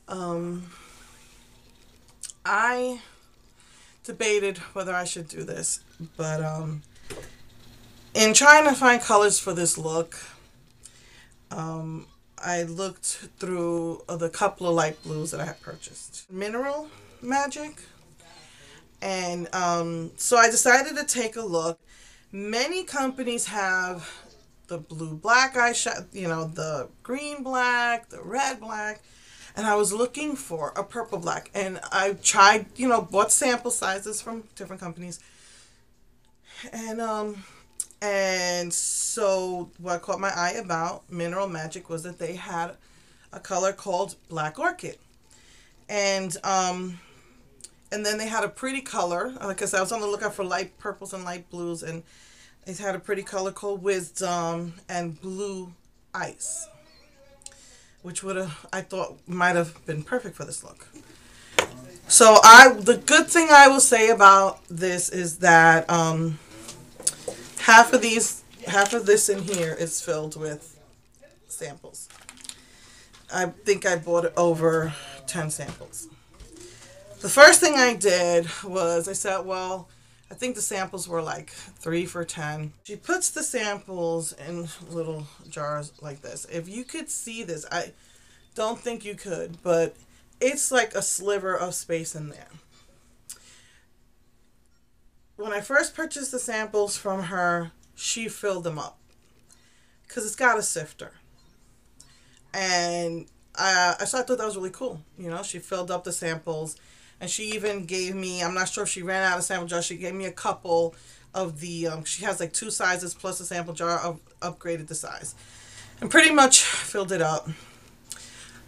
Um, I debated whether I should do this, but in trying to find colors for this look, um, I looked through the couple of light blues that I had purchased. Mineral Magic. And so I decided to take a look. Many companies have the blue black eyeshadow, the green black, the red black. And I was looking for a purple black. And I tried, bought sample sizes from different companies. And so what caught my eye about Mineral Magic was that they had a color called Black Orchid. And and then they had a pretty color, like I said, I was on the lookout for light purples and light blues, and they had a pretty color called Wisdom and Blue Ice, which I thought might have been perfect for this look. So the good thing I will say about this is that half of this in here is filled with samples. I think I bought over 10 samples. The first thing I did was I said, well, I think the samples were like 3 for 10. She puts the samples in little jars like this. If you could see this, I don't think you could, but it's like a sliver of space in there. When I first purchased the samples from her, she filled them up because it's got a sifter. And so I thought that was really cool. She filled up the samples. And she even gave me, I'm not sure if she ran out of sample jars, she gave me a couple of the, she has like 2 sizes plus a sample jar, of upgraded the size. And pretty much filled it up.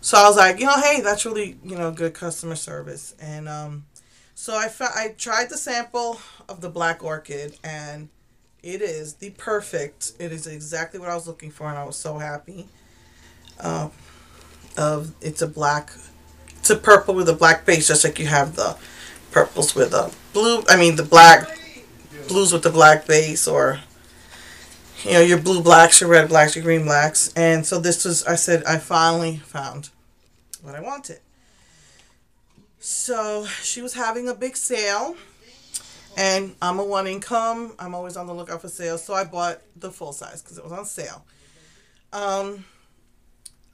So I was like, hey, that's really, good customer service. And so I tried the sample of the Black Orchid, and it is it is exactly what I was looking for, and I was so happy. It's a purple with a black base, just like you have the purples with a blue. The black blues with the black base, or your blue blacks, your red blacks, your green blacks. And so this was, I said, I finally found what I wanted. So she was having a big sale, and I'm a one income. I'm always on the lookout for sales, so I bought the full size because it was on sale.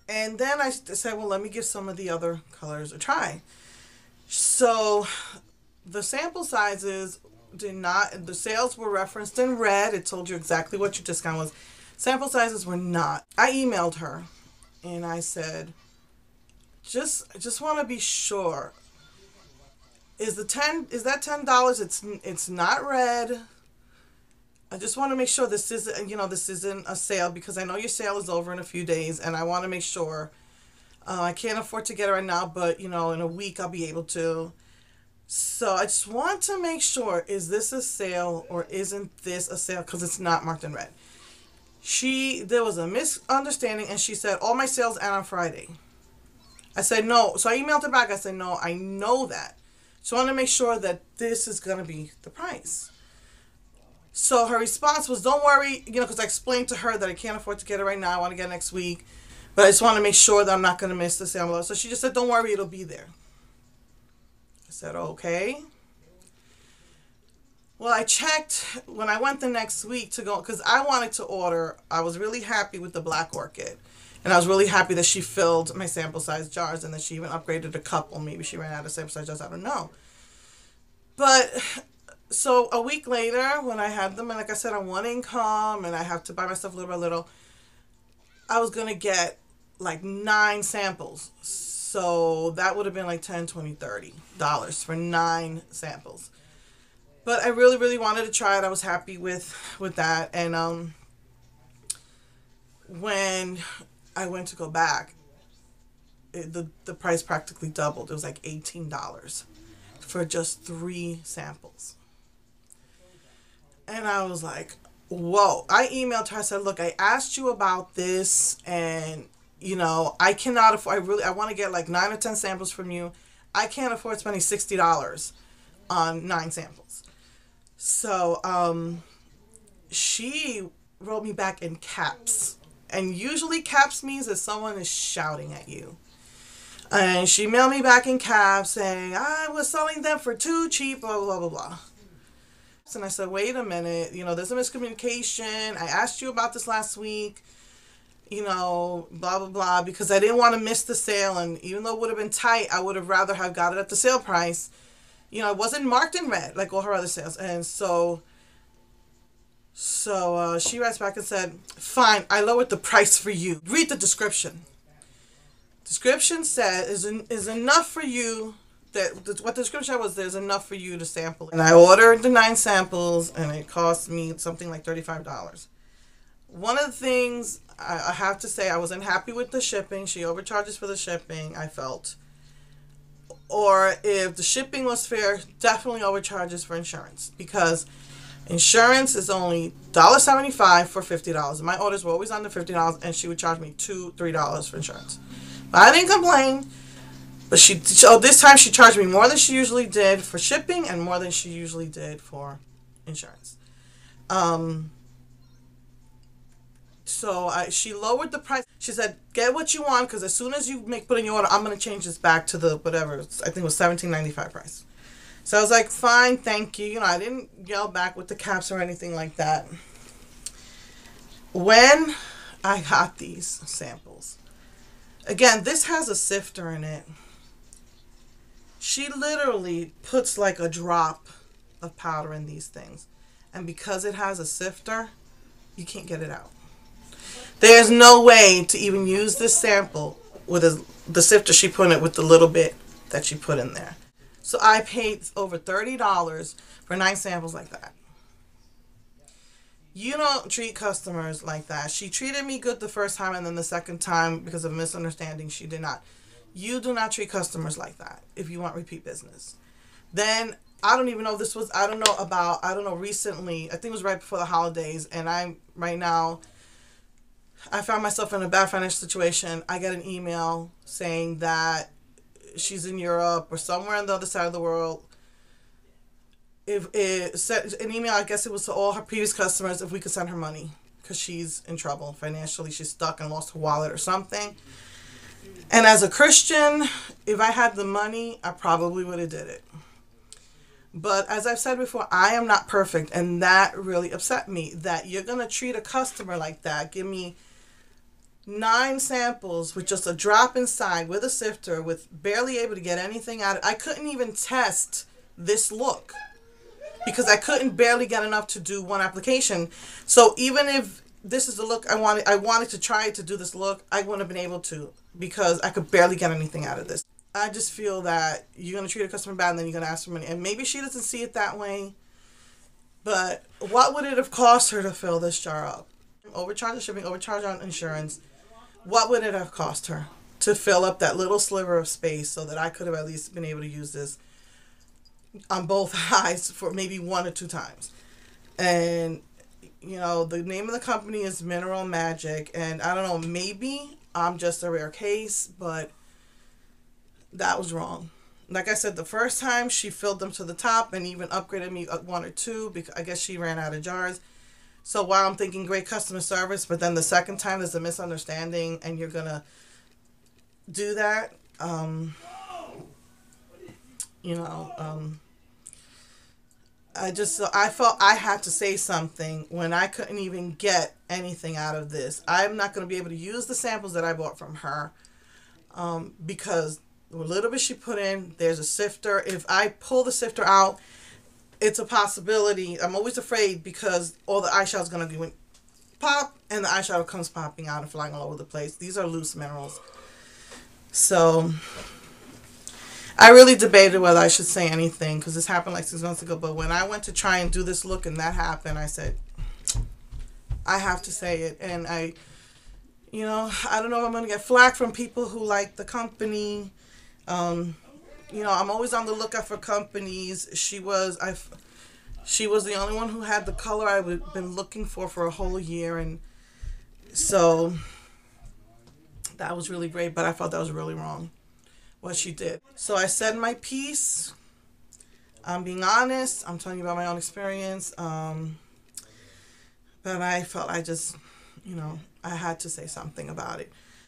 And then I said, well, let me give some of the other colors a try. So the sample sizes the sales were referenced in red. It told you exactly what your discount was. Sample sizes were not. I emailed her and I said, just want to be sure. Is that $10? It's not red. I just want to make sure this isn't a sale, because I know your sale is over in a few days, and I want to make sure. I can't afford to get it right now, but in a week I'll be able to. So I just want to make sure, is this a sale or isn't this a sale? Because it's not marked in red. There was a misunderstanding, and she said, all my sales end on Friday. I said no. So I emailed her back. I said, no, I know that. So I want to make sure that this is going to be the price. So her response was, don't worry, because I explained to her that I can't afford to get it right now. I want to get it next week. But I just want to make sure that I'm not going to miss the sale. So she just said, don't worry, it'll be there. I said, okay. Well, I checked when I went the next week to go, because I wanted to order. I was really happy with the Black Orchid. And I was really happy that she filled my sample size jars, and that she even upgraded a couple. Maybe she ran out of sample size jars. I don't know. But so a week later, when I had them, and like I said, I'm one income, and I have to buy my stuff little by little, I was going to get like 9 samples. So that would have been like $10, $20, $30 for 9 samples. But I really, really wanted to try it. I was happy with that. And when I went to go back, the price practically doubled. It was like $18 for just 3 samples. And I was like, whoa. I emailed her. I said, look, I asked you about this, and I cannot afford. I want to get like 9 or 10 samples from you. I can't afford spending $60 on 9 samples. So she wrote me back in caps, and usually caps means that someone is shouting at you. And she mailed me back in cash saying, I was selling them for too cheap, blah, blah, blah, blah. And I said, wait a minute, there's a miscommunication. I asked you about this last week, blah, blah, blah, because I didn't want to miss the sale. And even though it would have been tight, I would have rather have got it at the sale price. It wasn't marked in red like all her other sales. And so she writes back and said, fine, I lowered the price for you. Read the description. Description said is enough for you. What the description was, there's enough for you to sample. And I ordered the 9 samples, and it cost me something like $35. One of the things I have to say, I wasn't happy with the shipping. She overcharges for the shipping, I felt. Or if the shipping was fair, definitely overcharges for insurance, because insurance is only $1.75 for $50. My orders were always under $50, and she would charge me $2-3 for insurance. But I didn't complain. But this time she charged me more than she usually did for shipping and more than she usually did for insurance. She lowered the price. She said, get what you want, because as soon as you put in your order, I'm going to change this back to the whatever, I think it was $17.95 price. So I was like, fine, thank you. I didn't yell back with the caps or anything like that. When I got these samples, again, this has a sifter in it. She literally puts like a drop of powder in these things. And because it has a sifter, you can't get it out. There's no way to even use this sample with the sifter she put in it with the little bit that she put in there. So I paid over $30 for 9 samples like that. You don't treat customers like that. She treated me good the first time, and then the second time, because of misunderstanding, she did not. You do not treat customers like that if you want repeat business. Then, I don't even know if this was, recently, I think it was right before the holidays, and I found myself in a bad financial situation. I get an email saying that she's in Europe or somewhere on the other side of the world. If it sent an email, I guess it was to all her previous customers, if we could send her money, because she's in trouble financially. She's stuck and lost her wallet or something. And as a Christian, if I had the money, I probably would have did it. But as I've said before, I am not perfect, and that really upset me, that you're going to treat a customer like that. Give me 9 samples with just a drop inside, with a sifter, with barely able to get anything out of it. I couldn't even test this look because I couldn't barely get enough to do 1 application. So even if this is the look I wanted to try to do this look, I wouldn't have been able to, because I could barely get anything out of this. I just feel that you're going to treat a customer bad and then you're going to ask for money. And maybe she doesn't see it that way, but what would it have cost her to fill this jar up? Overcharge on shipping, overcharge on insurance. What would it have cost her to fill up that little sliver of space so that I could have at least been able to use this on both eyes for maybe 1 or 2 times? And, the name of the company is Mineral Magic, and I don't know, maybe I'm just a rare case, but that was wrong. Like I said, the first time she filled them to the top and even upgraded me 1 or 2, because I guess she ran out of jars. So while I'm thinking great customer service, but then the second time there's a misunderstanding and you're going to do that, I felt I had to say something when I couldn't even get anything out of this. I'm not going to be able to use the samples that I bought from her because the little bit she put in, there's a sifter. If I pull the sifter out, it's a possibility. I'm always afraid because all the eyeshadow is going to go pop, and the eyeshadow comes popping out and flying all over the place. These are loose minerals. So I really debated whether I should say anything, because this happened like 6 months ago. But when I went to try and do this look and that happened, I said, I have to say it. And I don't know if I'm going to get flack from people who like the company. I'm always on the lookout for companies. She was the only one who had the color I've been looking for a whole year, and so that was really great. But I felt that was really wrong what she did. So I said my piece. I'm being honest. I'm telling you about my own experience. But I felt I had to say something about it.